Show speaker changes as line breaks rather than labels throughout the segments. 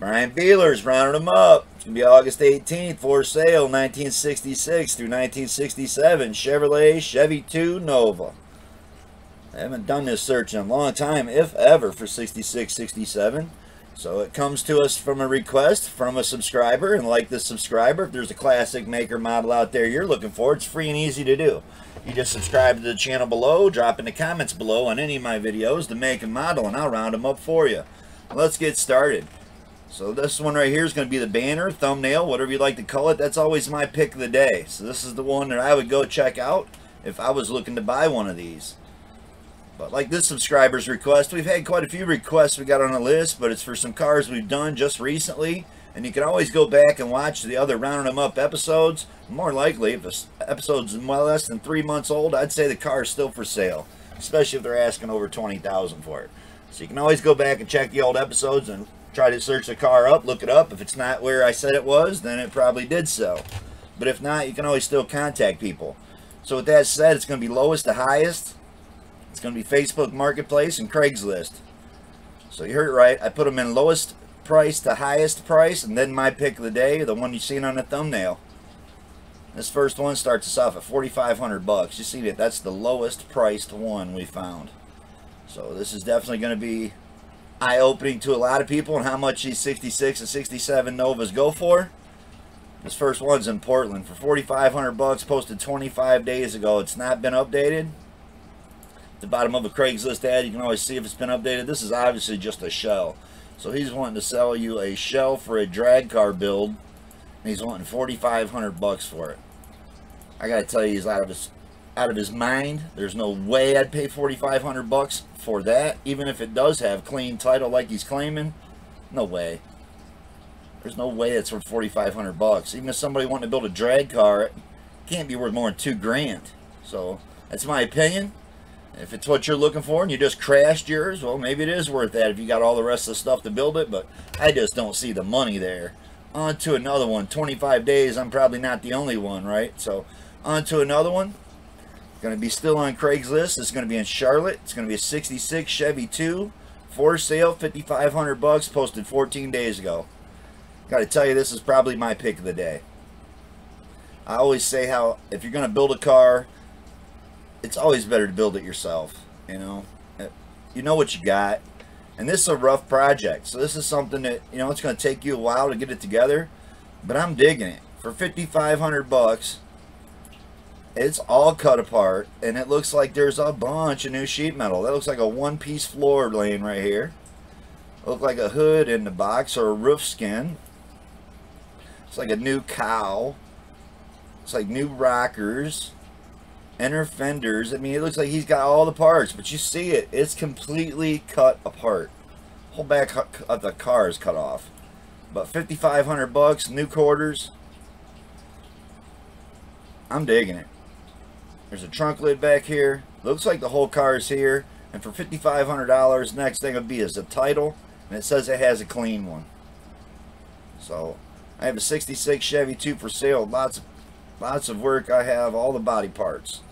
Brian Bealer's rounding them up. It's going to be August 18th, for sale, 1966 through 1967 Chevy Ii Nova. I haven't done this search in a long time, if ever, for 66, 67. So it comes to us from a request from a subscriber, and like this subscriber, if there's a classic maker model out there you're looking for, it's free and easy to do. You just subscribe to the channel below, drop in the comments below on any of my videos, the make and model, and I'll round them up for you. Let's get started. So this one right here is going to be the banner, thumbnail, whatever you'd like to call it. That's always my pick of the day. So this is the one that I would go check out if I was looking to buy one of these. But like this subscriber's request, we've had quite a few requests we got on the list, but it's for some cars we've done just recently. And you can always go back and watch the other Rounding Them Up episodes. More likely, if the episode's well less than 3 months old, I'd say the car is still for sale. Especially if they're asking over $20,000 for it. So you can always go back and check the old episodes and try to search the car up, look it up. If it's not where I said it was, then it probably did sell. But if not, you can always still contact people. So with that said, it's going to be lowest to highest. It's going to be Facebook Marketplace and Craigslist. So you heard it right. I put them in lowest price to highest price, and then my pick of the day, the one you've seen on the thumbnail. This first one starts us off at $4,500. You see that? That's the lowest priced one we found. So this is definitely going to be eye-opening to a lot of people and how much these 66 and 67 Novas go for. This first one's in Portland for $4,500, posted 25 days ago. It's not been updated. At the bottom of a Craigslist ad, you can always see if it's been updated. This is obviously just a shell. So he's wanting to sell you a shell for a drag car build, and he's wanting $4,500 for it. I gotta tell you, he's out of his mind. There's no way I'd pay $4,500 for that, even if it does have clean title like he's claiming. No way. There's no way it's worth $4,500. Even if somebody wanted to build a drag car, it can't be worth more than $2,000. So that's my opinion. If it's what you're looking for and you just crashed yours, well, maybe it is worth that if you got all the rest of the stuff to build it, but I just don't see the money there. On to another one. 25 days, I'm probably not the only one, right? So on to another one. Going to be still on Craigslist. It's going to be in Charlotte. It's going to be a 66 Chevy Ii, for sale, $5,500, posted 14 days ago. Got to tell you, this is probably my pick of the day. I always say how if you're going to build a car, it's always better to build it yourself. You know what you got. And this is a rough project, so this is something that, it's going to take you a while to get it together, but I'm digging it. For $5,500, it's all cut apart, and it looks like there's a bunch of new sheet metal. That looks like a one-piece floor laying right here. Look like a hood in the box or a roof skin. It's like a new cowl. It's like new rockers. Inner fenders. I mean, it looks like he's got all the parts, but you see it. It's completely cut apart. Whole back of the car is cut off. But $5,500, new quarters. I'm digging it. There's a trunk lid back here. Looks like the whole car is here. And for $5,500, next thing would be is a title, and it says it has a clean one. So I have a 66 Chevy Ii for sale. Lots of work. I have all the body parts.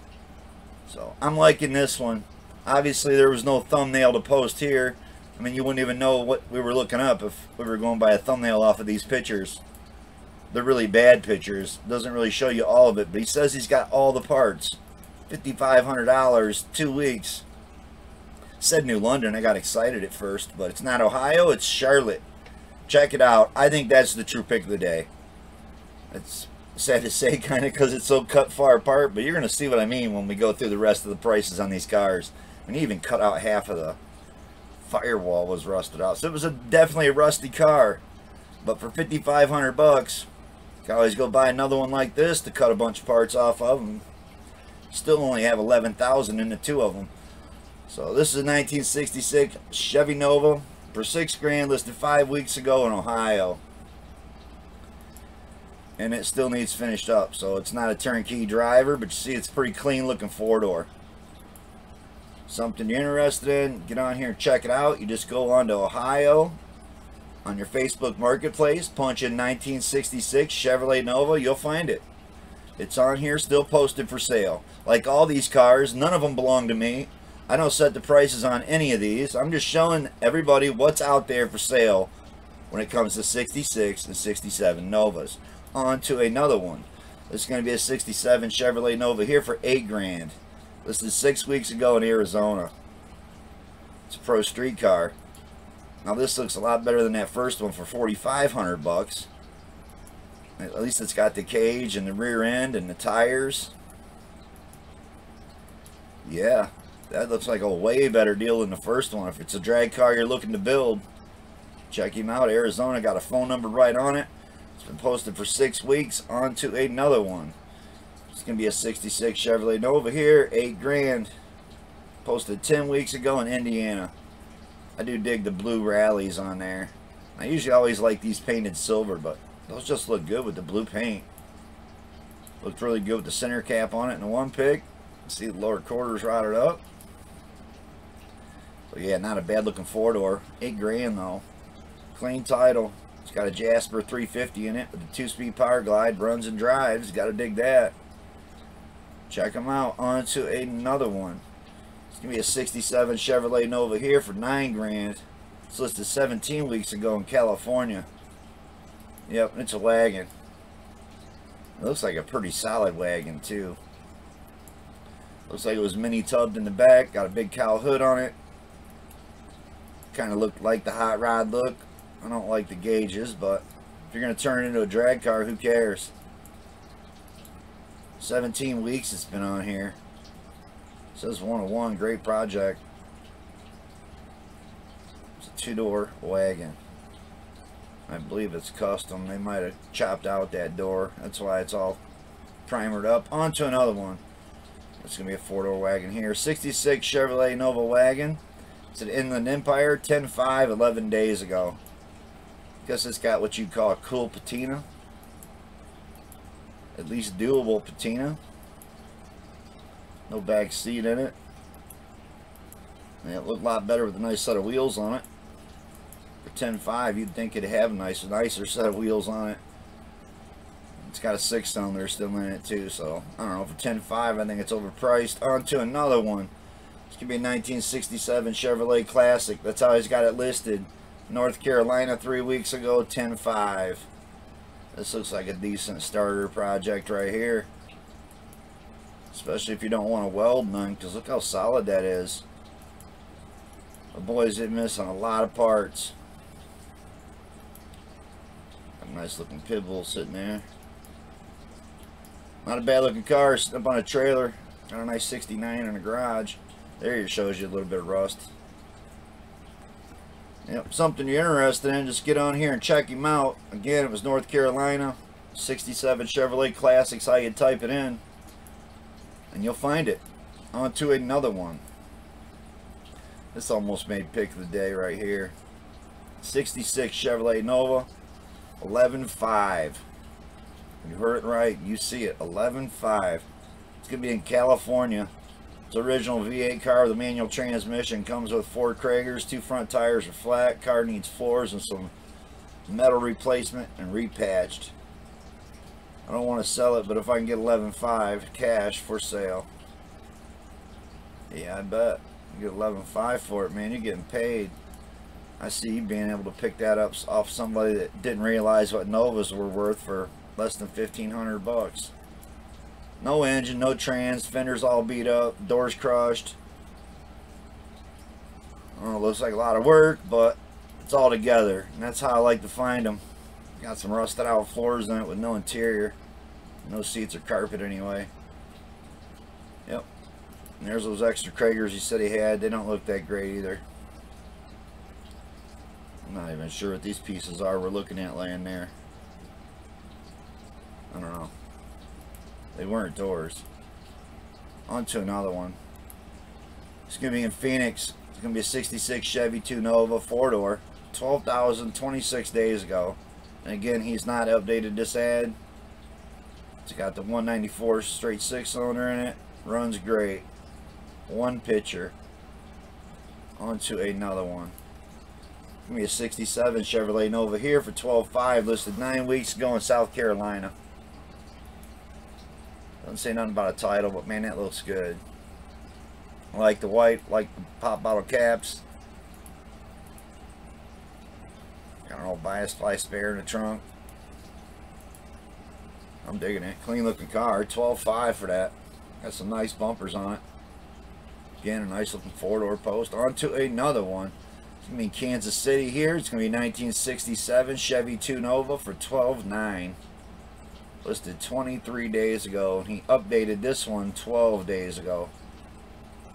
So I'm liking this one. Obviously there was no thumbnail to post here. I mean, you wouldn't even know what we were looking up if we were going by a thumbnail off of these pictures. They're really bad pictures. Doesn't really show you all of it, but he says he's got all the parts. $5,500, 2 weeks. Said New London. I got excited at first, but it's not Ohio, it's Charlotte. Check it out. I think that's the true pick of the day. It's sad to say, kind of, because it's so cut far apart, but you're going to see what I mean when we go through the rest of the prices on these cars. And he even cut out half of the firewall was rusted out. So it was definitely a rusty car. But for $5,500, you can always go buy another one like this to cut a bunch of parts off of them. Still only have $11,000 in the two of them. So this is a 1966 Chevy Nova for $6,000, listed 5 weeks ago in Ohio. And it still needs finished up, so it's not a turnkey driver, but you see it's pretty clean looking four-door. Something you're interested in, get on here and check it out. You just go on to Ohio on your Facebook Marketplace, punch in 1966 Chevrolet Nova, you'll find it. It's on here, still posted for sale. Like all these cars, none of them belong to me. I don't set the prices on any of these. I'm just showing everybody what's out there for sale when it comes to 66 and 67 Novas. On to another one. This is going to be a 67 Chevrolet Nova here for $8 grand. Listed 6 weeks ago in Arizona. It's a pro street car. Now this looks a lot better than that first one for $4,500. At least it's got the cage and the rear end and the tires. Yeah, that looks like a way better deal than the first one. If it's a drag car you're looking to build, check him out. Arizona, got a phone number right on it. It's been posted for 6 weeks. On to another one. It's going to be a 66 Chevrolet Nova here, $8 grand. Posted 10 weeks ago in Indiana. I do dig the blue rallies on there. I usually always like these painted silver, but those just look good with the blue paint. Looked really good with the center cap on it in the one pick. See the lower quarters rotted up. So yeah, not a bad looking four door. $8 grand though. Clean title. It's got a Jasper 350 in it with a 2-speed power glide. Runs and drives. Gotta dig that. Check them out. On to another one. It's gonna be a 67 Chevrolet Nova here for $9 grand. It's listed 17 weeks ago in California. Yep, it's a wagon. It looks like a pretty solid wagon too. Looks like it was mini tubbed in the back. Got a big cow hood on it. Kind of looked like the hot rod look. I don't like the gauges, but if you're going to turn it into a drag car, who cares? 17 weeks it's been on here. It says 101, great project. It's a 2-door wagon. I believe it's custom. They might have chopped out that door. That's why it's all primered up. On to another one. It's going to be a 4-door wagon here. 66 Chevrolet Nova wagon. It's an Inland Empire. 10.5, 11 days ago. Guess it's got what you'd call a cool patina. At least doable patina. No back seat in it. And it looked a lot better with a nice set of wheels on it. For 10.5, you'd think it'd have a nicer set of wheels on it. It's got a 6-cylinder still in it too, so I don't know. For 10.5, I think it's overpriced. On to another one. It's gonna be a 1967 Chevrolet Classic. That's how he's got it listed. North Carolina 3 weeks ago, 10.5. This looks like a decent starter project right here. Especially if you don't want to weld none, because look how solid that is. The boys didn't miss on a lot of parts. Got a nice looking pit bull sitting there. Not a bad looking car, sitting up on a trailer. Got a nice 69 in the garage. There it shows you a little bit of rust. Yep, something you're interested in, just get on here and check him out. Again, it was North Carolina. 67 Chevrolet Classics, how you type it in. And you'll find it. On to another one. This almost made pick of the day right here. 66 Chevrolet Nova. 11.5. You heard it right. You see it. 11.5. It's going to be in California. It's original V8 car with a manual transmission. Comes with 4 Kragers. 2 front tires are flat. Car needs floors and some metal replacement and repatched. I don't want to sell it, but if I can get 11.5 cash for sale. Yeah, I bet. You get 11.5 for it, man. You're getting paid. I see you being able to pick that up off somebody that didn't realize what Novas were worth for less than $1,500. No engine, no trans, fenders all beat up, doors crushed. Oh, looks like a lot of work, but it's all together, and that's how I like to find them. Got some rusted out floors in it with no interior, no seats or carpet anyway. Yep. And there's those extra Kragers he said he had. They don't look that great either. I'm not even sure what these pieces are we're looking at laying there. I don't know. They weren't doors. On to another one. It's going to be in Phoenix. It's going to be a 66 Chevy Ii Nova 4-door. 12,000, 26 days ago. And again, he's not updated this ad. It's got the 194 straight 6-cylinder in it. Runs great. One picture. On to another one. It's going to be a 67 Chevrolet Nova here for 12.5. Listed 9 weeks ago in South Carolina. Doesn't say nothing about a title, but man, that looks good. I like the white, like the pop bottle caps. Got an old bias fly spare in the trunk. I'm digging it. Clean looking car. 12.5 for that. Got some nice bumpers on it. Again, a nice looking 4-door post. On to another one. It's going to be in Kansas City here. It's going to be 1967 Chevy Ii Nova for $12,900. Listed 23 days ago. And he updated this one 12 days ago.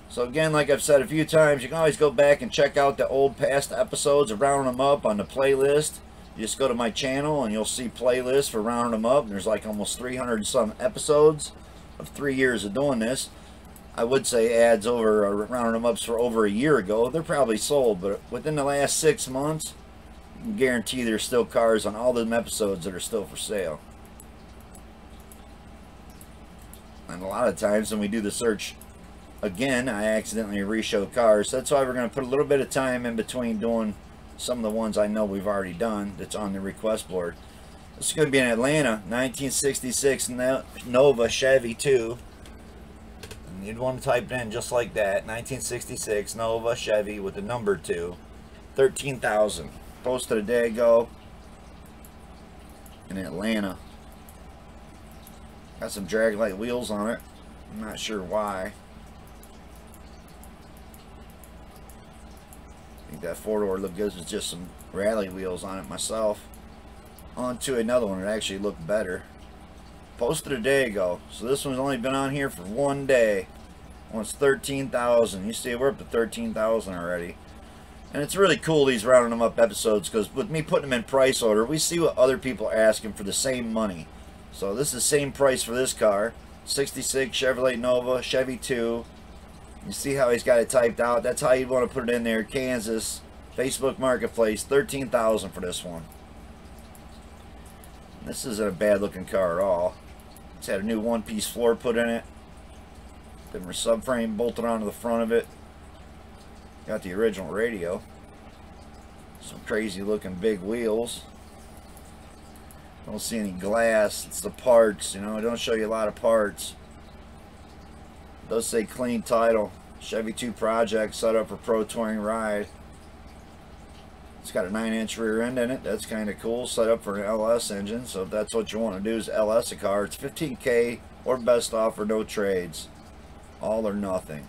So again, like I've said a few times, you can always go back and check out the old past episodes of Rounding Them Up on the playlist. You just go to my channel and you'll see playlists for Rounding Them Up. And there's like almost 300 and some episodes of 3 years of doing this. I would say ads over Rounding Them Ups for over a year ago. They're probably sold, but within the last 6 months, you can guarantee there's still cars on all them episodes that are still for sale. And a lot of times when we do the search again, I accidentally re-show cars. That's why we're going to put a little bit of time in between doing some of the ones I know we've already done that's on the request board. This is going to be in Atlanta, 1966 Nova Chevy 2. And you'd want to type it in just like that, 1966 Nova Chevy with the number 2. 13,000. Posted a day ago in Atlanta. Got some drag light wheels on it. I'm not sure why. I think that 4-door looked good with just some rally wheels on it myself. On to another one that actually looked better. Posted a day ago. So this one's only been on here for 1 day. One's 13,000. You see, we're up to 13,000 already. And it's really cool, these Rounding Them Up episodes, because with me putting them in price order, we see what other people are asking for the same money. So this is the same price for this car. 66 Chevrolet Nova, Chevy 2. You see how he's got it typed out. That's how you want to put it in there. Kansas, Facebook Marketplace, 13,000 for this one. This isn't a bad looking car at all. It's had a new one-piece floor put in it. Different subframe bolted onto the front of it. Got the original radio. Some crazy looking big wheels. Don't see any glass. It's the parts, you know. It don't show you a lot of parts. It does say clean title. Chevy 2 Project, set up for Pro Touring Ride. It's got a 9-inch rear end in it. That's kind of cool. Set up for an LS engine. So if that's what you want to do is LS a car, it's $15K or best offer, no trades. All or nothing.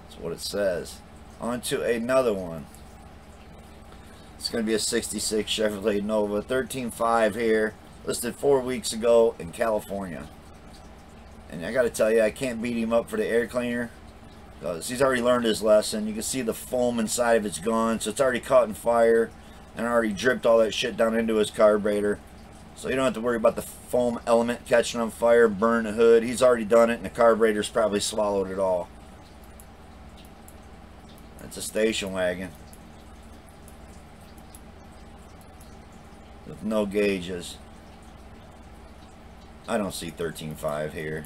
That's what it says. On to another one. It's going to be a 66 Chevrolet Nova, 13.5 here. Listed 4 weeks ago in California. And I got to tell you, I can't beat him up for the air cleaner. Because he's already learned his lesson. You can see the foam inside of it's gone. So it's already caught in fire. And already dripped all that shit down into his carburetor. So you don't have to worry about the foam element catching on fire, burning the hood. He's already done it and the carburetor's probably swallowed it all. It's a station wagon. With no gauges. I don't see 13.5 here.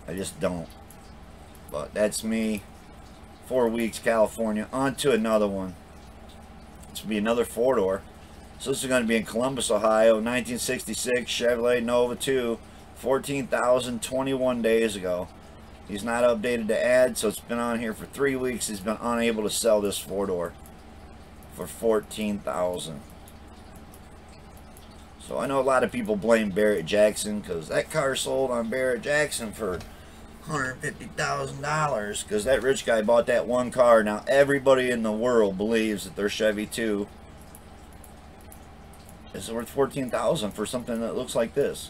I just don't. But that's me. 4 weeks, California. On to another one. This will be another 4-door. So this is going to be in Columbus, Ohio. 1966 Chevrolet Nova 2. 14,000, 21 days ago. He's not updated the ad, so it's been on here for 3 weeks. He's been unable to sell this 4-door for 14,000. So I know a lot of people blame Barrett Jackson because that car sold on Barrett Jackson for $150,000 because that rich guy bought that one car. Now everybody in the world believes that their Chevy 2 is worth $14,000 for something that looks like this.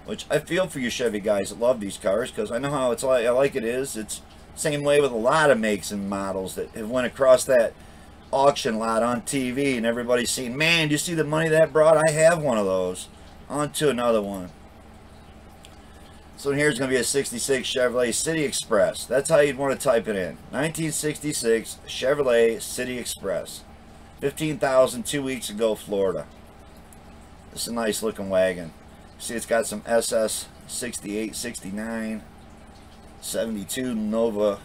Which I feel for you Chevy guys that love these cars because I know how it's like it is. It's the same way with a lot of makes and models that have went across that auction lot on TV and everybody's seen, man, do you see the money that brought? I have one of those. On to another one. So here's going to be a 66 Chevrolet City Express. That's how you'd want to type it in. 1966 Chevrolet City Express. 15,000 2 weeks ago, Florida. This is a nice looking wagon. See, it's got some SS 68, 69, 72 Nova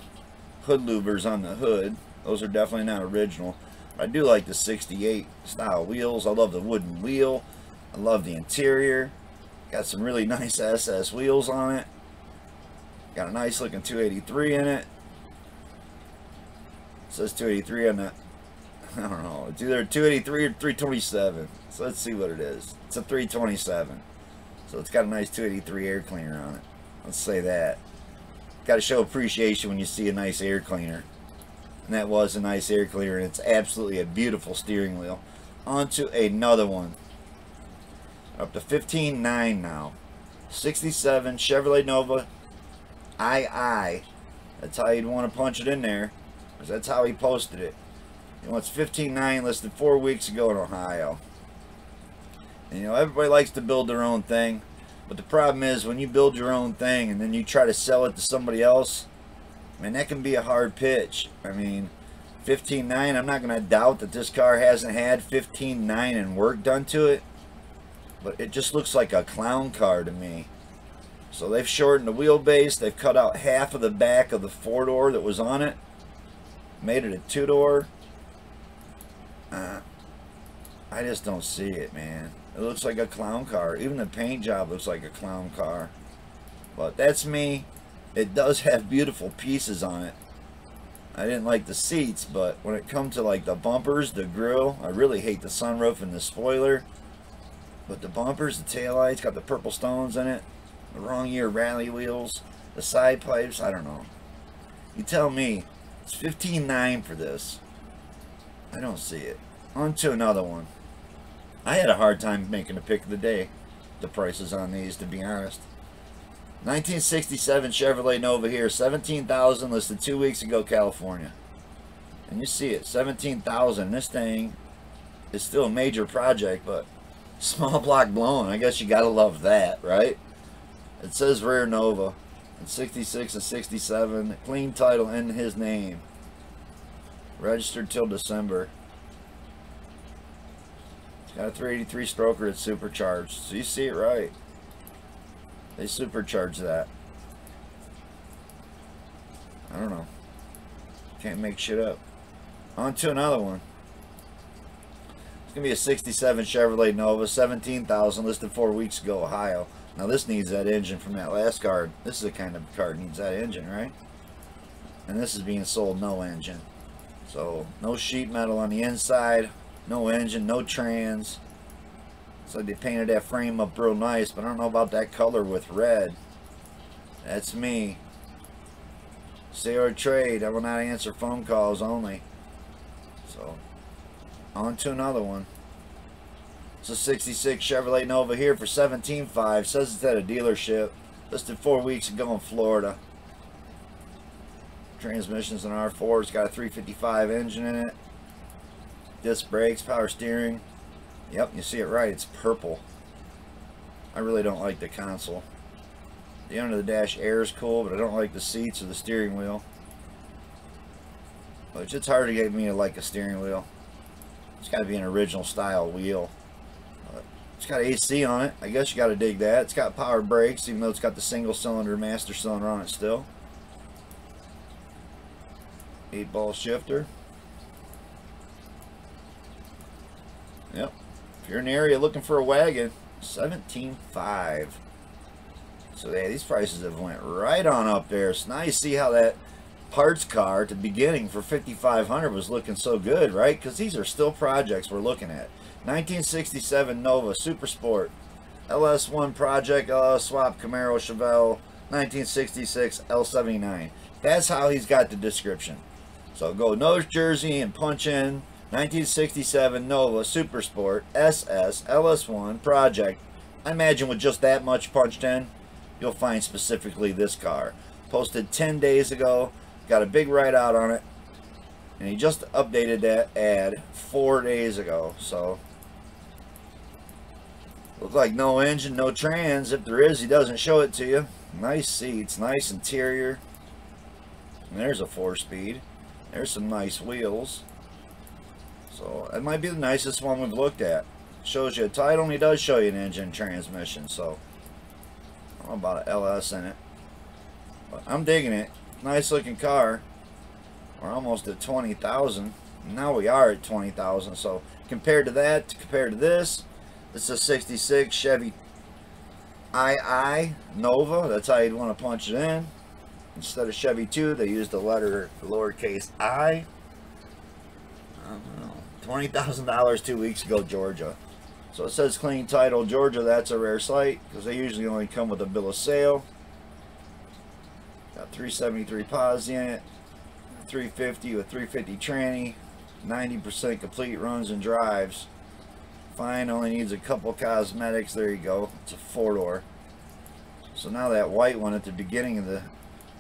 hood louvers on the hood. Those are definitely not original. I do like the 68 style wheels. I love the wooden wheel. I love the interior. Got some really nice SS wheels on it. Got a nice looking 283 in it. It says 283 on the I don't know. It's either 283 or 327. So let's see what it is. It's a 327. So it's got a nice 283 air cleaner on it. Let's say that. Got to show appreciation when you see a nice air cleaner. And that was a nice air cleaner, and it's absolutely a beautiful steering wheel. On to another one. Up to 15.9 now. 67 Chevrolet Nova II. That's how you'd want to punch it in there, because that's how he posted it. He wants 15.9, listed 4 weeks ago in Ohio. And you know, everybody likes to build their own thing, but the problem is when you build your own thing and then you try to sell it to somebody else, man, that can be a hard pitch. I mean, 15.9, I'm not going to doubt that this car hasn't had 15.9 and work done to it, but it just looks like a clown car to me. So they've shortened the wheelbase, they've cut out half of the back of the 4-door that was on it, made it a 2-door. I just don't see it, man. It looks like a clown car. Even the paint job looks like a clown car. But that's me. It does have beautiful pieces on it. I didn't like the seats, but when it comes to like the bumpers, the grille, I really hate the sunroof and the spoiler. But the bumpers, the taillights, got the purple stones in it. The wrong year rally wheels. The side pipes, I don't know. You tell me. It's 15.9 for this. I don't see it. On to another one. I had a hard time making a pick of the day. The prices on these, to be honest. 1967 Chevrolet Nova here. 17,000, listed 2 weeks ago, California. And you see it, 17,000. This thing is still a major project, but small block blown. I guess you gotta love that, right? It says rear Nova. It's 66 and 67. Clean title in his name. Registered till December. It's got a 383 stroker. It's supercharged. So you see it right. They supercharged that. I don't know. Can't make shit up. On to another one. It's going to be a 67 Chevrolet Nova. 17,000. Listed 4 weeks ago, Ohio. Now this needs that engine from that last card. This is the kind of car that needs that engine, right? And this is being sold no engine. So no sheet metal on the inside. No engine, no trans. So they painted that frame up real nice, but I don't know about that color with red. That's me. Sale or trade. I will not answer phone calls only. So, on to another one. It's a 66 Chevrolet Nova here for 17.5. Says it's at a dealership. Listed 4 weeks ago in Florida. Transmission's an R4. It's got a 355 engine in it. Disc brakes, power steering. Yep, you see it right. It's purple. I really don't like the console. The under the dash air is cool, but I don't like the seats or the steering wheel. But it's hard to get me to like a steering wheel. It's got to be an original style wheel. It's got AC on it. I guess you got to dig that. It's got power brakes, even though it's got the single cylinder master cylinder on it still. 8-ball shifter. Yep. If you're in the area looking for a wagon, 17.5. So yeah, these prices have went right on up there. So now you see how that parts car at the beginning for 5,500 was looking so good, right? Because these are still projects we're looking at. 1967 Nova Super Sport, LS1 Project, LS Swap Camaro Chevelle, 1966 L79. That's how he's got the description. So go nose jersey and punch in 1967 Nova Super Sport SS LS1 Project. I imagine with just that much punched in, you'll find specifically this car. Posted 10 days ago, got a big write out on it, and he just updated that ad 4 days ago. So looks like no engine, no trans. If there is, he doesn't show it to you. Nice seats, nice interior. And there's a 4-speed. There's some nice wheels. So that might be the nicest one we've looked at. Shows you a title, and he does show you an engine transmission. So I don't know about an LS in it, but I'm digging it. Nice looking car. We're almost at 20,000. Now we are at 20,000. So compared to that, compared to this, this is a 66 Chevy Ii Nova. That's how you'd want to punch it in. Instead of Chevy 2, they used the letter lowercase I. I don't know. $20,000 2 weeks ago, Georgia. So it says clean title, Georgia. That's a rare sight because they usually only come with a bill of sale. Got 373 posi in it, 350 with 350 tranny, 90% complete runs and drives. Fine, only needs a couple cosmetics. There you go. It's a 4-door. So now that white one at the beginning of the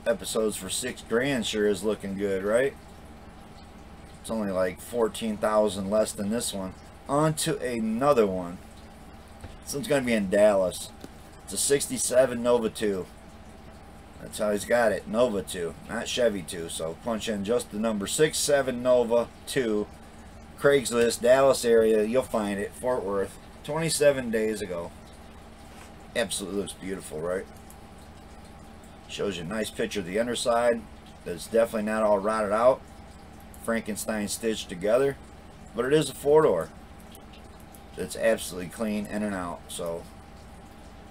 episodes for $6 grand sure is looking good, right? It's only like 14,000 less than this one. On to another one. This one's going to be in Dallas. It's a 67 Nova 2. That's how he's got it. Nova 2, not Chevy 2. So punch in just the number 67 Nova 2. Craigslist, Dallas area. You'll find it. Fort Worth. 27 days ago. Absolutely looks beautiful, right? Shows you a nice picture of the underside. That's definitely not all rotted out. Frankenstein stitched together. But it is a 4-door. It's absolutely clean in and out. So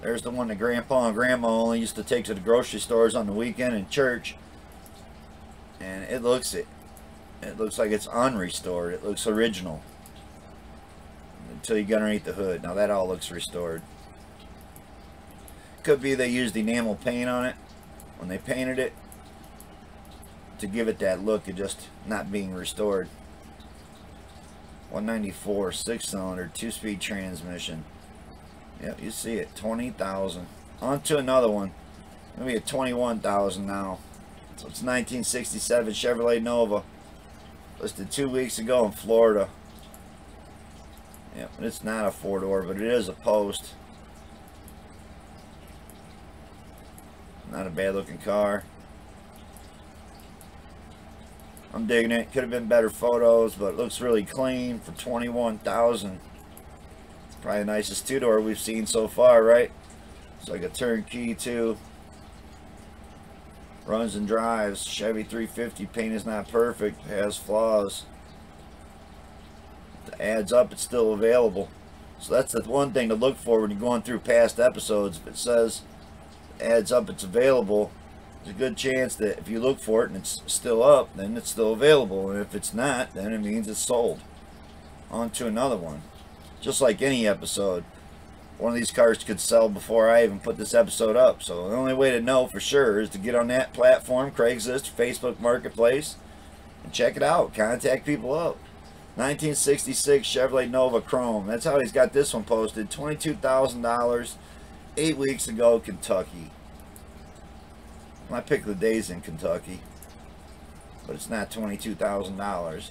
there's the one that Grandpa and Grandma only used to take to the grocery stores on the weekend and church. And it looks like it's unrestored. It looks original. Until you get underneath the hood. Now that all looks restored. Could be they used enamel paint on it when they painted it to give it that look of just not being restored. 194 6-cylinder 2-speed transmission. Yep, you see it. 20,000. On to another one. Gonna be at 21,000 now. So it's 1967 Chevrolet Nova. Listed 2 weeks ago in Florida. Yep, it's not a 4-door, but it is a post. Not a bad looking car. I'm digging it. Could have been better photos, but it looks really clean for 21,000. Probably the nicest 2-door we've seen so far, right? It's like a turnkey too. Runs and drives. Chevy 350. Paint is not perfect. Has flaws. If it adds up, it's still available. So that's the one thing to look for when you're going through past episodes. If it says it adds up, it's available, there's a good chance that if you look for it and it's still up, then it's still available. And if it's not, then it means it's sold. On to another one. Just like any episode, one of these cars could sell before I even put this episode up. So the only way to know for sure is to get on that platform, Craigslist, Facebook Marketplace, and check it out. Contact people up. 1966 Chevrolet Nova Chrome. That's how he's got this one posted. $22,000. 8 weeks ago, Kentucky. My pick of the day's in Kentucky, but it's not $22,000.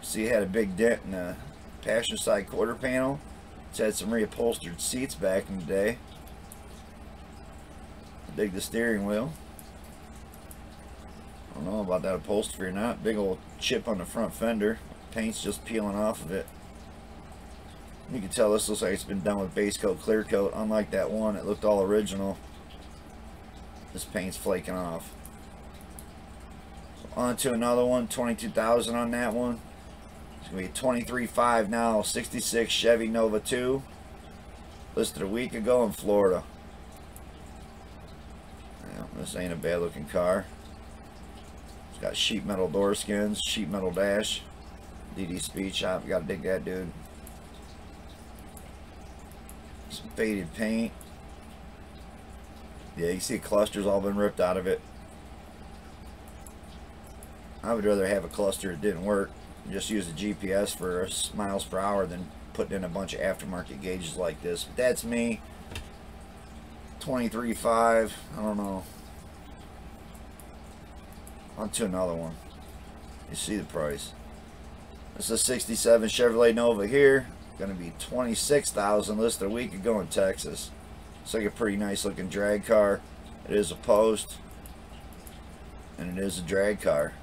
See, it had a big dent in the passenger side quarter panel. It's had some reupholstered seats back in the day. Dig the steering wheel. I don't know about that upholstery or not. Big old chip on the front fender. Paint's just peeling off of it. You can tell this looks like it's been done with base coat, clear coat. Unlike that one, it looked all original. This paint's flaking off. So on to another one. 22,000 on that one. It's gonna be 23.5 now. 66 Chevy Nova 2. Listed a week ago in Florida. Yeah, this ain't a bad looking car. It's got sheet metal door skins, sheet metal dash. DD Speed Shop. Gotta dig that, dude. Some faded paint. Yeah, you see clusters all been ripped out of it. I would rather have a cluster that didn't work and just use the GPS for miles per hour than putting in a bunch of aftermarket gauges like this. But that's me. 23.5. I don't know. On to another one. You see the price. This is a 67 Chevrolet Nova here. Gonna be 26,000, listed a week ago in Texas. It's like a pretty nice looking drag car. It is a post, and it is a drag car.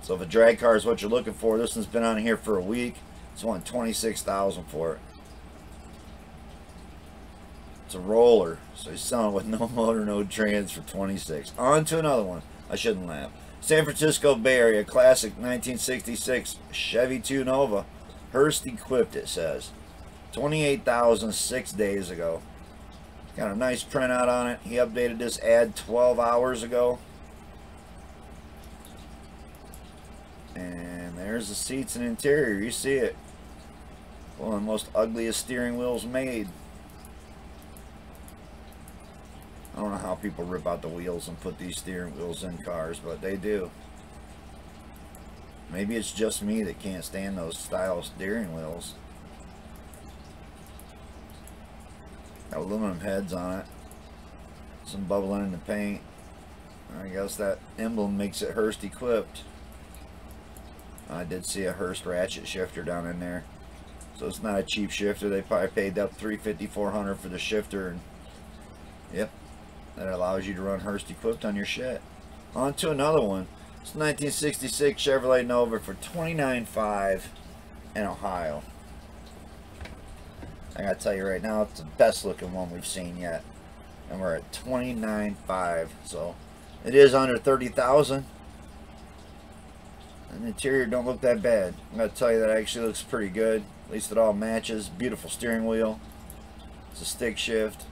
So if a drag car is what you're looking for, this one's been on here for a week. It's wanting 26,000 for it. It's a roller, so he's selling with no motor, no trans for 26. On to another one. I shouldn't laugh. San Francisco Bay Area, classic 1966 Chevy Ii Nova. Hearst equipped, it says. 28,000 6 days ago. Got a nice printout on it. He updated this ad 12 hours ago. And there's the seats and interior. You see it. One of the most ugliest steering wheels made. I don't know how people rip out the wheels and put these steering wheels in cars, but they do. Maybe it's just me that can't stand those style steering wheels. Got aluminum heads on it. Some bubbling in the paint. I guess that emblem makes it Hurst equipped. I did see a Hurst ratchet shifter down in there. So it's not a cheap shifter. They probably paid up $350, $400 for the shifter. And yep, that allows you to run Hurst equipped on your shit. On to another one. It's 1966 Chevrolet Nova for $29,500 in Ohio. I gotta tell you right now, it's the best looking one we've seen yet. And we're at $29,500. So it is under $30,000. And the interior don't look that bad. I'm gonna tell you that actually looks pretty good. At least it all matches. Beautiful steering wheel. It's a stick shift.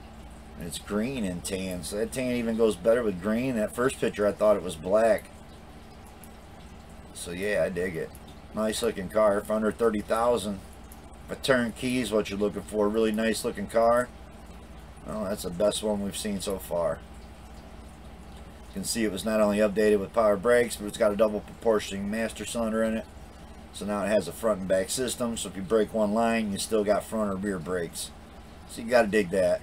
And it's green and tan. So that tan even goes better with green. That first picture I thought it was black. So yeah, I dig it. Nice looking car for under $30,000. A turnkey is what you're looking for. Really nice looking car. Well, that's the best one we've seen so far. You can see it was not only updated with power brakes, but it's got a double proportioning master cylinder in it. So now it has a front and back system. So if you break one line, you still got front or rear brakes. So you got to dig that.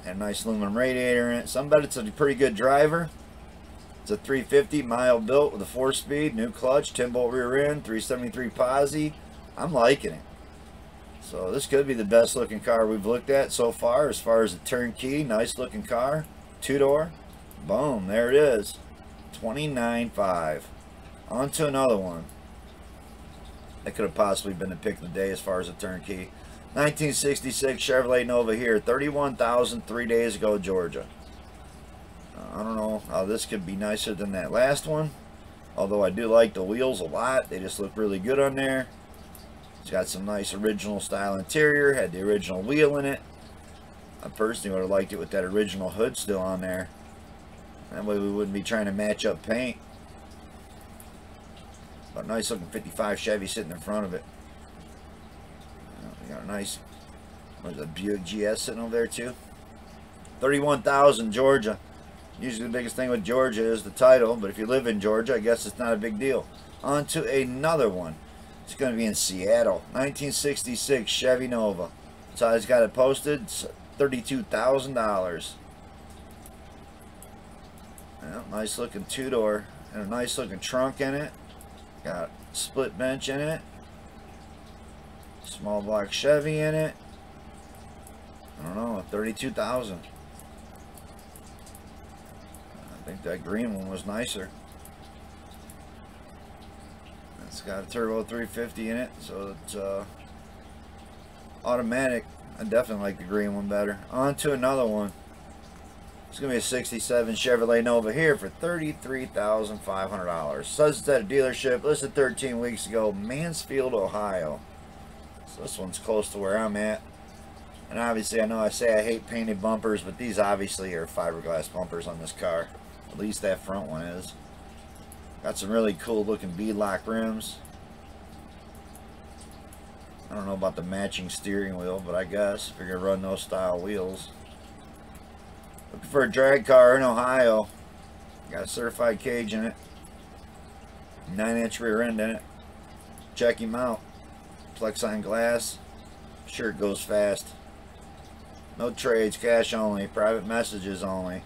And a nice aluminum radiator in it. Some bet it's a pretty good driver. It's a 350 mile built with a 4-speed, new clutch, 10-bolt rear end, 373 posi. I'm liking it. So this could be the best looking car we've looked at so far as a turnkey. Nice looking car. 2-door. Boom, there it is. $29,500. On to another one. That could have possibly been the pick of the day as far as a turnkey. 1966 Chevrolet Nova here. $31,000 3 days ago, Georgia. I don't know how this could be nicer than that last one. Although I do like the wheels a lot. They just look really good on there. It's got some nice original style interior. Had the original wheel in it. I personally would have liked it with that original hood still on there. That way we wouldn't be trying to match up paint. But a nice looking 55 Chevy sitting in front of it. We got a nice, there's a Buick GS sitting over there too. 31,000 Georgia. Usually the biggest thing with Georgia is the title, but if you live in Georgia, I guess it's not a big deal. On to another one. It's going to be in Seattle. 1966 Chevy Nova. So it's got it posted. $32,000. Well, nice looking 2-door and a nice looking trunk in it. Got a split bench in it. Small block Chevy in it. I don't know, 32,000. I think that green one was nicer. It's got a turbo 350 in it, so it's automatic. I definitely like the green one better. On to another one. It's going to be a 67 Chevrolet Nova here for $33,500. Says it's at a dealership listed 13 weeks ago, Mansfield, Ohio. So this one's close to where I'm at. And obviously I know I say I hate painted bumpers, but these obviously are fiberglass bumpers on this car. At least that front one is. Got some really cool looking beadlock rims. I don't know about the matching steering wheel, but I guess if you're going to run those style wheels. Looking for a drag car in Ohio. Got a certified cage in it. 9-inch rear end in it. Check him out. Plexiglass glass. Sure it goes fast. No trades, cash only. Private messages only.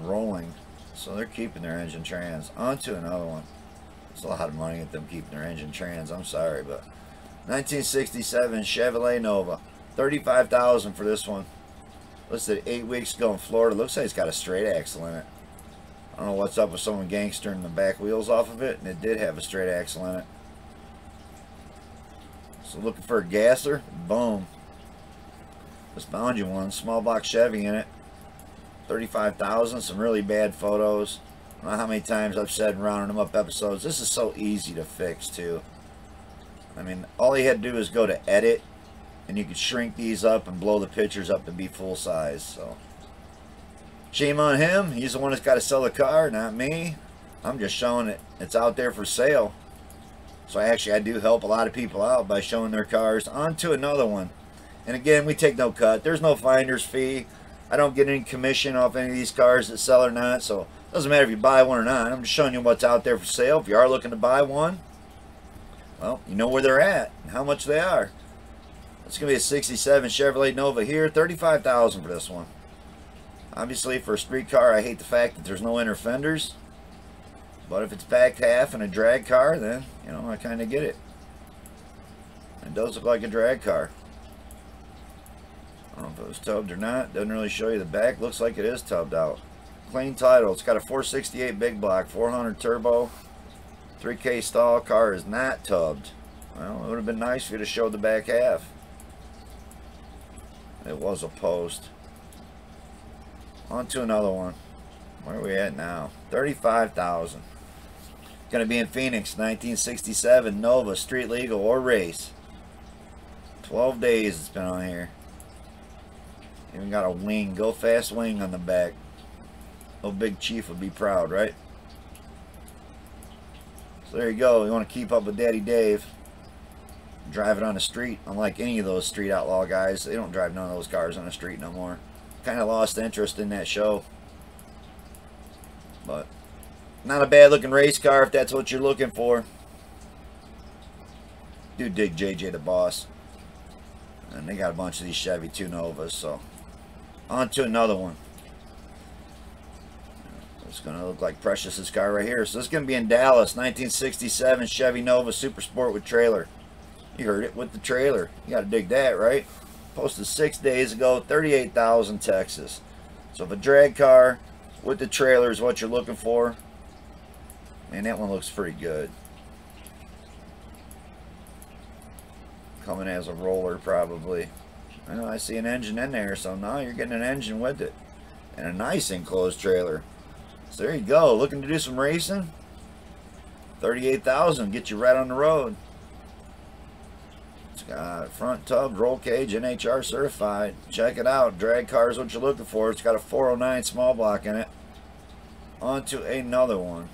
Rolling. So they're keeping their engine trans. On to another one. It's a lot of money at them keeping their engine trans. I'm sorry, but 1967 Chevrolet Nova. $35,000 for this one. Listed 8 weeks ago in Florida. Looks like it's got a straight axle in it. I don't know what's up with someone gangstering the back wheels off of it, and it did have a straight axle in it. So looking for a gasser. Boom. This found you one. Small block Chevy in it. $35,000. Some really bad photos. I don't know how many times I've said in rounding them up episodes. This is so easy to fix too. I mean, all you had to do is go to edit, and you could shrink these up and blow the pictures up to be full size. So shame on him. He's the one that's got to sell the car, not me. I'm just showing it. It's out there for sale. So I do help a lot of people out by showing their cars. On to another one. And again, we take no cut. There's no finder's fee. I don't get any commission off any of these cars that sell or not. So it doesn't matter if you buy one or not. I'm just showing you what's out there for sale. If you are looking to buy one, well, you know where they're at and how much they are. It's going to be a 67 Chevrolet Nova here. $35,000 for this one. Obviously, for a street car, I hate the fact that there's no inner fenders. But if it's back half and a drag car, then, you know, I kind of get it. It does look like a drag car. I don't know if it was tubbed or not. Doesn't really show you the back. Looks like it is tubbed out. Clean title. It's got a 468 big block, 400 turbo, 3K stall. Car is not tubbed. Well, it would have been nice if you'd have showed the back half. It was a post. On to another one. Where are we at now? $35,000. Going to be in Phoenix, 1967 Nova, street legal or race. 12 days it's been on here. Even got a wing, go fast wing on the back. Little Big Chief would be proud, right? So there you go. You want to keep up with Daddy Dave. Drive it on the street. Unlike any of those street outlaw guys, they don't drive none of those cars on the street no more. Kind of lost interest in that show. But not a bad looking race car if that's what you're looking for. Do dig JJ the Boss. And they got a bunch of these Chevy Ii Novas. So on to another one. It's going to look like Precious's car right here. So this is going to be in Dallas, 1967 Chevy Nova Super Sport with trailer. You heard it, with the trailer. You got to dig that, right? Posted 6 days ago, 38,000 Texas. So if a drag car with the trailer is what you're looking for, man, that one looks pretty good. Coming as a roller, probably. I know I see an engine in there, so now you're getting an engine with it. And a nice enclosed trailer. So there you go. Looking to do some racing? 38,000, get you right on the road. It's got front tub, roll cage, NHR certified. Check it out. Drag car is what you're looking for. It's got a 409 small block in it. On to another one.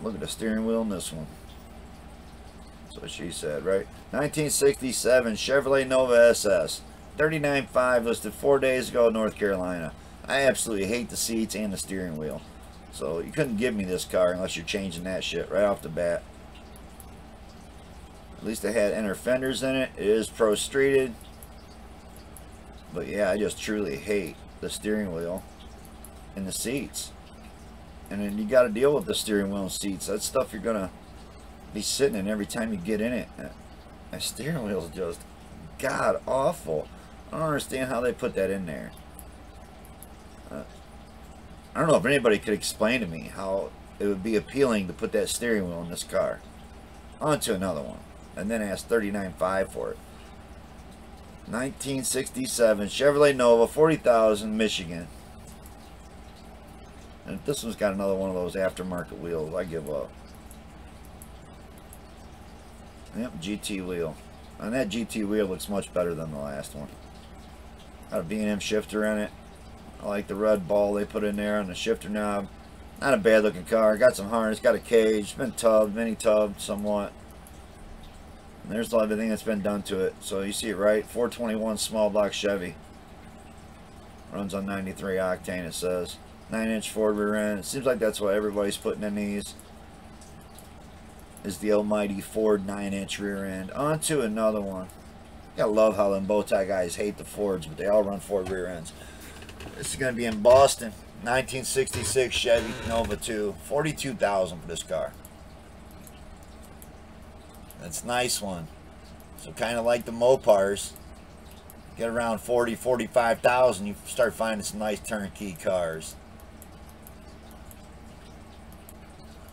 Look at the steering wheel in this one. That's what she said, right? 1967 Chevrolet Nova SS. $39,500, listed 4 days ago in North Carolina. I absolutely hate the seats and the steering wheel. So you couldn't give me this car unless you're changing that shit right off the bat. At least it had inner fenders in it. It is pro streeted. But yeah, I just truly hate the steering wheel and the seats. And then you got to deal with the steering wheel and seats. That's stuff you're going to be sitting in every time you get in it. My steering wheel is just god awful. I don't understand how they put that in there. I don't know if anybody could explain to me how it would be appealing to put that steering wheel in this car. On to another one. And then asked $39,500 for it. 1967 Chevrolet Nova, 40,000, Michigan. And if this one's got another one of those aftermarket wheels, I give up. Yep, GT wheel. And that GT wheel looks much better than the last one. Got a B&M shifter in it. I like the red ball they put in there on the shifter knob. Not a bad looking car. Got some harness, got a cage, been tubbed, mini tubbed somewhat. And there's everything that's been done to it. So you see it right, 421 small block Chevy. Runs on 93 octane, it says. 9-inch Ford rear end. It seems like that's what everybody's putting in these. Is the almighty Ford 9-inch rear end. On to another one. You gotta love how them bow tie guys hate the Fords, but they all run Ford rear ends. This is gonna be in Boston. 1966 Chevy Nova 2. $42,000 for this car. That's a nice one. So kind of like the Mopars. Get around 40, 45,000, you start finding some nice turnkey cars.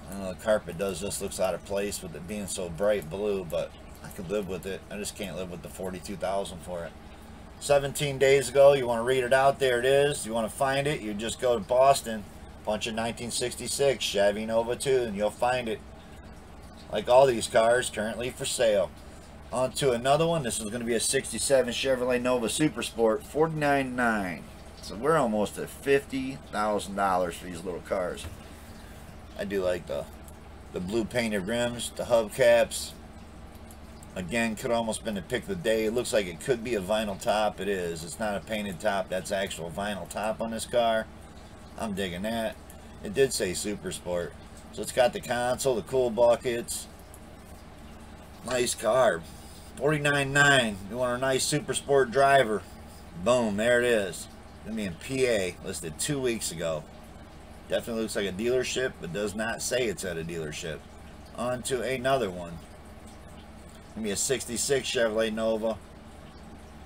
I don't know, the carpet does just looks out of place with it being so bright blue, but I could live with it. I just can't live with the 42,000 for it. 17 days ago, you want to read it out, there it is. You want to find it, you just go to Boston, bunch of 1966 Chevy Nova 2, and you'll find it. Like all these cars, currently for sale. On to another one. This is going to be a 67 Chevrolet Nova Super Sport, $49,900. So we're almost at $50,000 for these little cars. I do like the blue painted rims, the hubcaps. Again, could almost been the pick of the day. It looks like it could be a vinyl top. It is. It's not a painted top. That's actual vinyl top on this car. I'm digging that. It did say Super Sport. So it's got the console, the cool buckets. Nice car. $49.9. You want a nice Super Sport driver. Boom, there it is. Gonna be in PA, listed 2 weeks ago. Definitely looks like a dealership, but does not say it's at a dealership. On to another one. Gonna be a 66 Chevrolet Nova.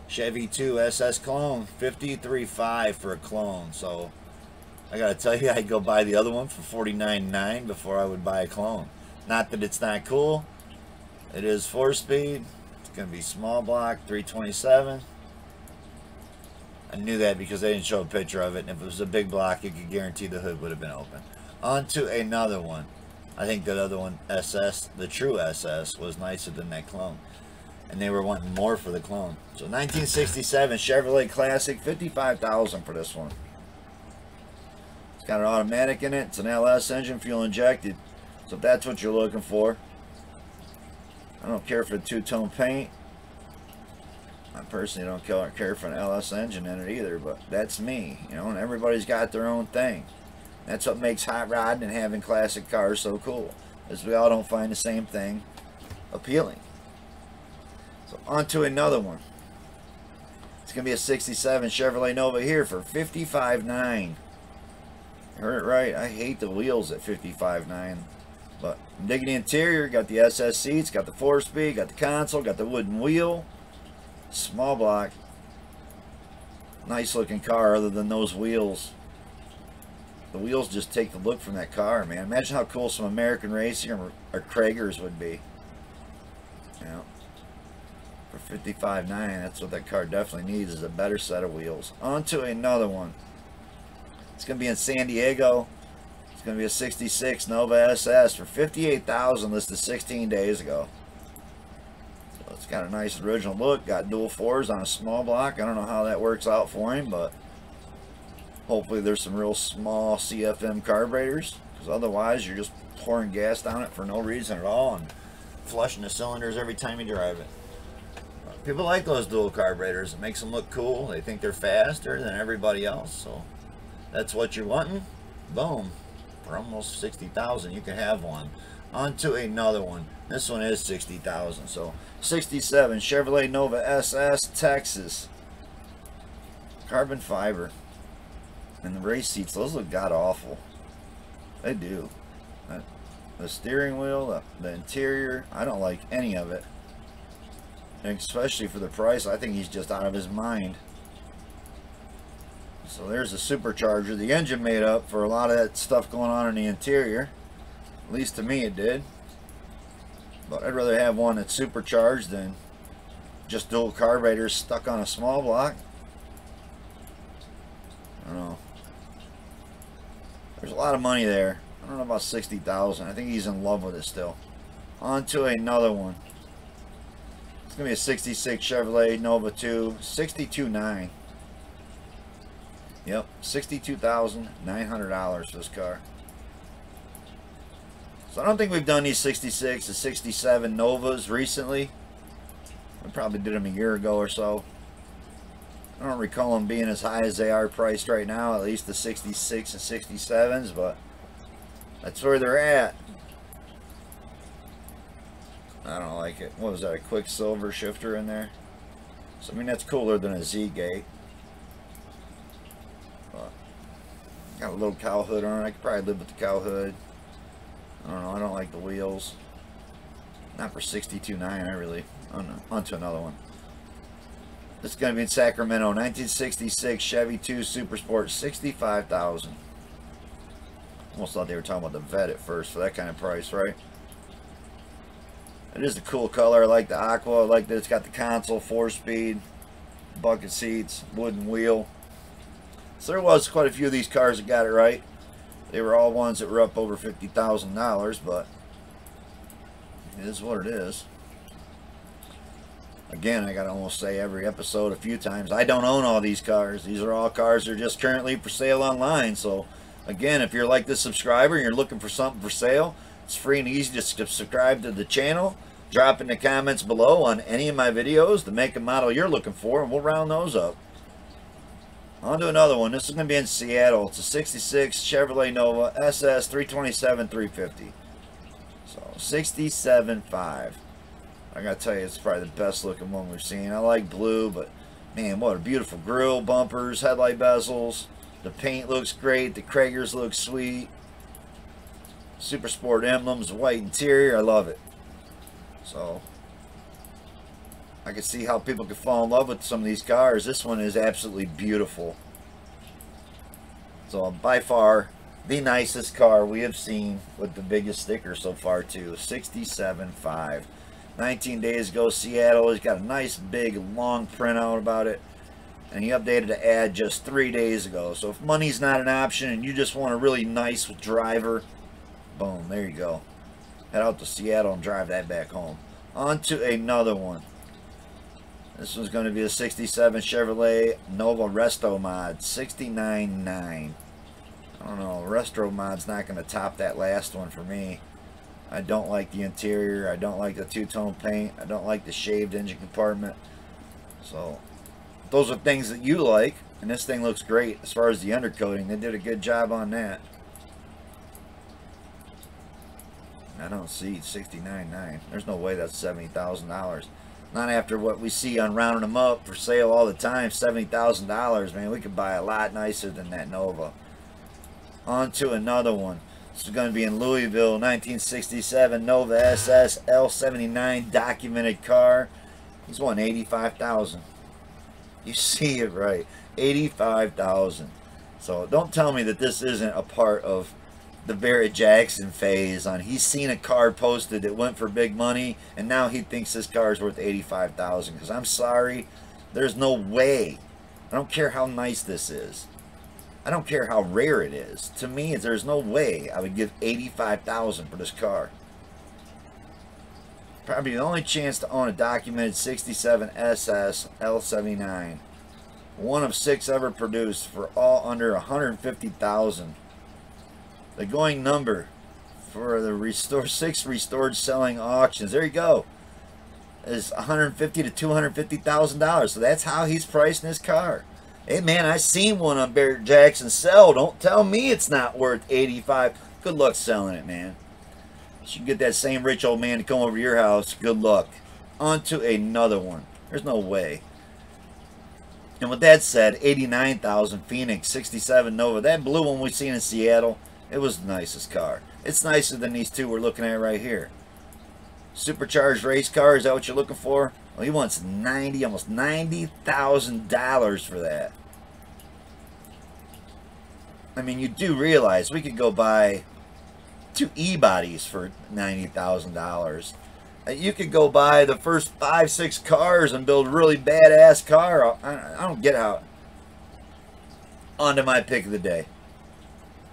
Chevy Ii SS clone. $53.5 for a clone. So I gotta tell you, I'd go buy the other one for $49.9 before I would buy a clone. Not that it's not cool. It is 4-speed. It's gonna be small block, 327. I knew that because they didn't show a picture of it, and if it was a big block, you could guarantee the hood would have been open. On to another one. I think that other one, SS, the true SS, was nicer than that clone. And they were wanting more for the clone. So 1967 Chevrolet Classic, $55,000 for this one. It's got an automatic in it. It's an LS engine, fuel injected. So if that's what you're looking for. I don't care for the two-tone paint. I personally don't care for an LS engine in it either, but that's me, you know, and everybody's got their own thing. That's what makes hot rodding and having classic cars so cool, is we all don't find the same thing appealing. So on to another one. It's going to be a 67 Chevrolet Nova here for $55.9. You heard it right. I hate the wheels at $55.9. But I'm digging the interior. Got the SS seats, got the 4-speed, got the console, got the wooden wheel. Small block. Nice looking car other than those wheels. The wheels just take the look from that car, man. Imagine how cool some American Racing or Kragers would be. You know, for $55.9, that's what that car definitely needs, is a better set of wheels. On to another one. It's going to be in San Diego. It's going to be a 66 Nova SS for $58,000, listed 16 days ago. So it's got a nice original look. Got dual 4s on a small block. I don't know how that works out for him, but hopefully there's some real small CFM carburetors, because otherwise you're just pouring gas down it for no reason at all and flushing the cylinders every time you drive it. People like those dual carburetors. It makes them look cool. They think they're faster than everybody else, so that's what you're wanting. Boom. For almost $60,000 you can have one. On to another one. This one is $60,000. So 67 Chevrolet Nova SS, Texas. Carbon fiber. And the race seats, those look god awful. They do. The steering wheel, the interior, I don't like any of it. And especially for the price, I think he's just out of his mind. So there's the supercharger. The engine made up for a lot of that stuff going on in the interior. At least to me it did. But I'd rather have one that's supercharged than just dual carburetors stuck on a small block. I don't know. There's a lot of money there. I don't know about $60,000. I think he's in love with it still. On to another one. It's going to be a 66 Chevrolet Nova 2, $62.9. Yep, $62,900 for this car. So I don't think we've done these 66 to 67 Novas recently. We probably did them a year ago or so. I don't recall them being as high as they are priced right now, at least the 66 and 67s, but that's where they're at. I don't like it. What was that, a Quicksilver shifter in there? So I mean, that's cooler than a Z-Gate. But got a little cow hood on it. I could probably live with the cow hood. I don't know, I don't like the wheels. Not for $62.9, I really. Oh no, on to another one. This is going to be in Sacramento, 1966 Chevy Ii Super Sport, $65,000. Almost thought they were talking about the Vet at first for that kind of price, right? It is a cool color. I like the aqua. I like that it's got the console, 4-speed, bucket seats, wooden wheel. So there was quite a few of these cars that got it right. They were all ones that were up over $50,000, but it is what it is. Again, I gotta almost say every episode a few times, I don't own all these cars. These are all cars that are just currently for sale online, so Again, if you're like this subscriber and you're looking for something for sale, it's free and easy to subscribe to the channel. Drop in the comments below on any of my videos the make and model you're looking for, and we'll round those up. On to another one. This is going to be in Seattle. It's a 66 Chevrolet Nova SS 327 350. So 67.5. I got to tell you, it's probably the best looking one we've seen. I like blue, but man, what a beautiful grille, bumpers, headlight bezels. The paint looks great. The Kragers look sweet. Super Sport emblems, white interior. I love it. So I can see how people can fall in love with some of these cars. This one is absolutely beautiful. So by far the nicest car we have seen with the biggest sticker so far too. 67.5. 19 days ago, Seattle has got a nice big long printout about it, and he updated the ad just 3 days ago. So if money's not an option and you just want a really nice driver, boom, there you go. Head out to Seattle and drive that back home. On to another one. This one's going to be a 67 Chevrolet Nova Restomod 69.9. I don't know, Restomod's not going to top that last one for me. I don't like the interior. I don't like the two-tone paint. I don't like the shaved engine compartment. So those are things that you like, and this thing looks great as far as the undercoating. They did a good job on that. I don't see 69.9. There's no way that's $70,000. Not after what we see on Rounding Them Up for sale all the time. $70,000, man. We could buy a lot nicer than that Nova. On to another one. This is going to be in Louisville, 1967 Nova SS L79 documented car. He's won $85,000. You see it right, $85,000. So don't tell me that this isn't a part of the Barrett Jackson phase on he's seen a car posted that went for big money and now he thinks this car is worth $85,000. Because I'm sorry, there's no way. I don't care how nice this is. I don't care how rare it is. To me, there's no way I would give $85,000 for this car. Probably the only chance to own a documented 67 SS L79. One of 6 ever produced for all under $150,000. The going number for the 6 restored selling auctions, there you go, is $150,000 to $250,000. So that's how he's pricing his car. Hey man, I seen one on Barrett Jackson sell. Don't tell me it's not worth $85,000. Good luck selling it, man. You should get that same rich old man to come over to your house. Good luck. On to another one. There's no way. And with that said, $89,000 Phoenix 67 Nova. That blue one we seen in Seattle, it was the nicest car. It's nicer than these two we're looking at right here. Supercharged race car, is that what you're looking for? Well, he wants almost $90,000 for that. I mean, you do realize we could go buy 2 E-bodies for $90,000. You could go buy the first 5-6 cars and build a really badass car. I don't get how. On to my pick of the day.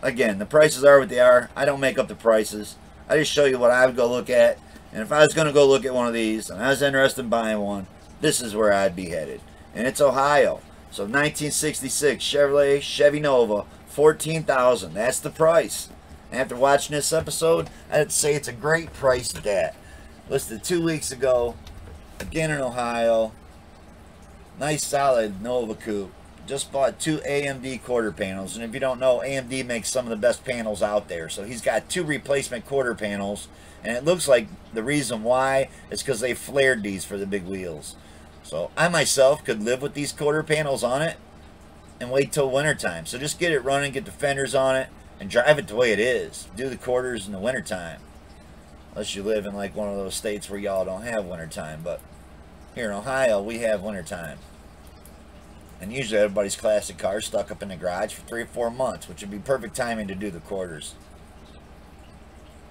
Again, the prices are what they are. I don't make up the prices. I just show you what I would go look at. And if I was going to go look at one of these and I was interested in buying one, this is where I'd be headed. And it's Ohio. So 1966 Chevrolet Chevy Nova, $14,000. That's the price. And after watching this episode, I'd say it's a great price at that. Listed 2 weeks ago. Again in Ohio. Nice solid Nova coupe. Just bought 2 AMD quarter panels. And if you don't know, AMD makes some of the best panels out there. So he's got 2 replacement quarter panels. And it looks like the reason why is because they flared these for the big wheels. So I myself could live with these quarter panels on it and wait till wintertime. So just get it running, get the fenders on it, and drive it the way it is. Do the quarters in the wintertime. Unless you live in like one of those states where y'all don't have wintertime. But here in Ohio, we have wintertime. And usually everybody's classic car stuck up in the garage for 3 or 4 months, which would be perfect timing to do the quarters.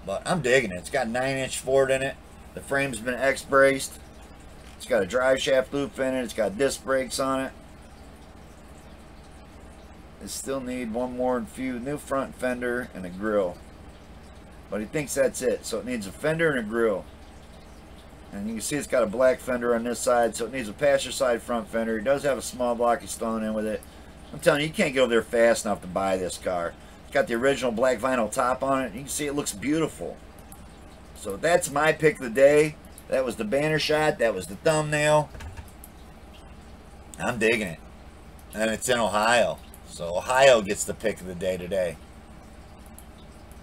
But I'm digging it. It's got 9-inch Ford in it. The frame's been X-braced. It's got a drive shaft loop in it. It's got disc brakes on it. It still need one more new front fender and a grill. But he thinks that's it. So it needs a fender and a grill. And you can see it's got a black fender on this side, so it needs a passenger side front fender. He does have a small block he's throwing in with it. I'm telling you, you can't get over there fast enough to buy this car. It's got the original black vinyl top on it. You can see it looks beautiful. So that's my pick of the day. That was the banner shot. That was the thumbnail. I'm digging it. And it's in Ohio. So Ohio gets the pick of the day today.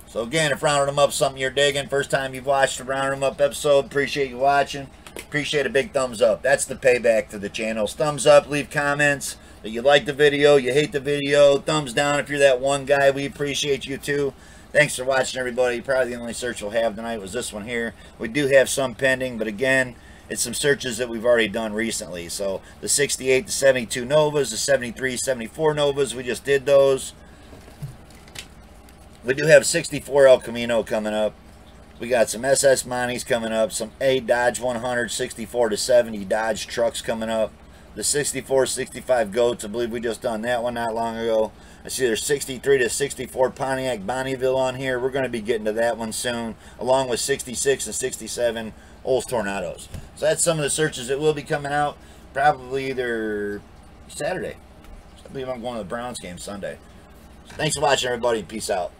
So again, if Rounding Them Up something you're digging, first time you've watched a Rounding Them Up episode, appreciate you watching. Appreciate a big thumbs up. That's the payback to the channels. Thumbs up, leave comments that you like the video, you hate the video. Thumbs down if you're that one guy. We appreciate you too. Thanks for watching, everybody. Probably the only search we'll have tonight was this one here. We do have some pending, but again, it's some searches that we've already done recently. So the 68 to 72 Novas, the 73, 74 Novas, we just did those. We do have 64 El Camino coming up. We got some SS Monties coming up, some A Dodge 100 64 to 70 Dodge trucks coming up. The 64, 65 Goats, I believe we just done that one not long ago. I see there's 63 to 64 Pontiac Bonneville on here. We're going to be getting to that one soon, along with 66 and 67 Olds Tornadoes. So that's some of the searches that will be coming out, probably either Saturday. I believe I'm going to the Browns game Sunday. So thanks for watching, everybody. Peace out.